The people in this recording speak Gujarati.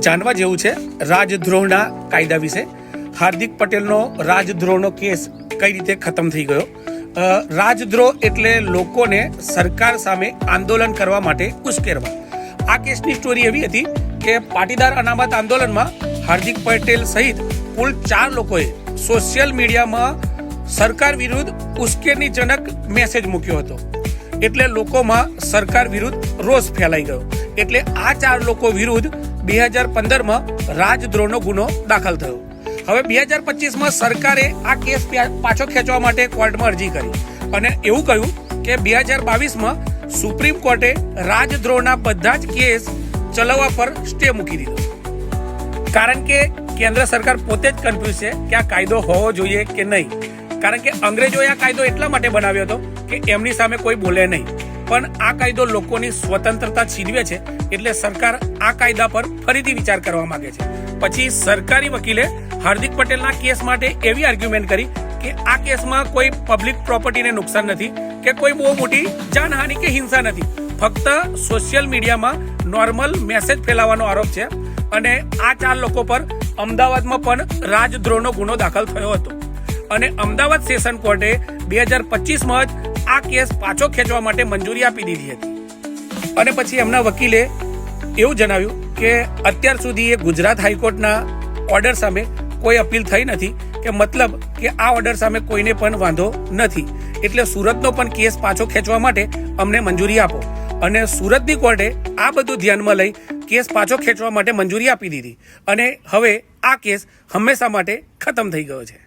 જાણવા જેવું છે રાજદ્રોહના કાયદા વિશે. હાર્દિક પટેલનો રાજદ્રોહનો કેસ કઈ રીતે ખતમ થઈ ગયો. રાજદ્રોહ એટલે લોકોને સરકાર સામે આંદોલન કરવા માટે ઉશ્કેરવા. આ કેસની સ્ટોરી એવી હતી કે પાટીદાર અનામત આંદોલનમાં હાર્દિક પટેલ સહિત કુલ 4 લોકોએ સોશિયલ મીડિયામાં સરકાર વિરુદ્ધ ઉશ્કેરણીજનક મેસેજ મૂક્યો હતો. એટલે લોકોમાં સરકાર વિરુદ્ધ રોષ ફેલાઈ ગયો. એટલે આ 4 લોકો વિરુદ્ધ 2015માં રાજદ્રોહનો ગુનો દાખલ થયો. હવે 2025માં સરકારે આ કેસ પાછો ખેંચવા માટે કોર્ટમાં અરજી કરી અને એવું કહ્યું કે 2022માં સુપ્રીમ કોર્ટે રાજદ્રોહના બધા જ કેસ ચલાવવા પર સ્ટે મૂકી દીધો. કારણ કે કેન્દ્ર સરકાર પોતે જ કન્ફ્યુઝ છે કે આ કાયદો હોવો જોઈએ કે નહીં. કારણ કે અંગ્રેજોએ આ કાયદો એટલા માટે બનાવ્યો હતો કે એમની સામે કોઈ બોલે નહીં. પણ આ કાયદો લોકોની સ્વતંત્રતા છીનવે છે એટલે સરકાર આ કાયદા પર ફરીથી વિચાર કરવા માંગે છે. પછી સરકારી વકીલે હાર્દિક પટેલના કેસ માટે એવી આર્ગ્યુમેન્ટ કરી કે આ કેસમાં કોઈ પબ્લિક પ્રોપર્ટીને નુકસાન નથી કે કોઈ બહુ મોટી જાનહાનિ કે હિંસા નથી. ફક્ત સોશિયલ મીડિયામાં નોર્મલ મેસેજ ફેલાવવાનો આરોપ છે. અને આ 4 લોકો પર અમદાવાદમાં પણ રાજદ્રોહનો ગુનો દાખલ થયો હતો. અને અમદાવાદ સેશન કોર્ટે 2025માં જ આ કેસ પાછો ખેંચવા માટે મંજૂરી આપી દીધી હતી. અને પછી એમના વકીલે એવું જણાવ્યું કે અત્યાર સુધી એ ગુજરાત હાઈકોર્ટના ઓર્ડર સામે કોઈ અપીલ થઈ નથી કે મતલબ કે આ ઓર્ડર સામે કોઈને પણ વાંધો નથી. એટલે સુરતનો પણ કેસ પાછો ખેંચવા માટે અમને મંજૂરી આપો. અને સુરતની કોર્ટે આ બધું ધ્યાનમાં લઈ કેસ પાછો ખેંચવા માટે મંજૂરી આપી દીધી. અને હવે આ કેસ હંમેશા માટે ખતમ થઈ ગયો છે.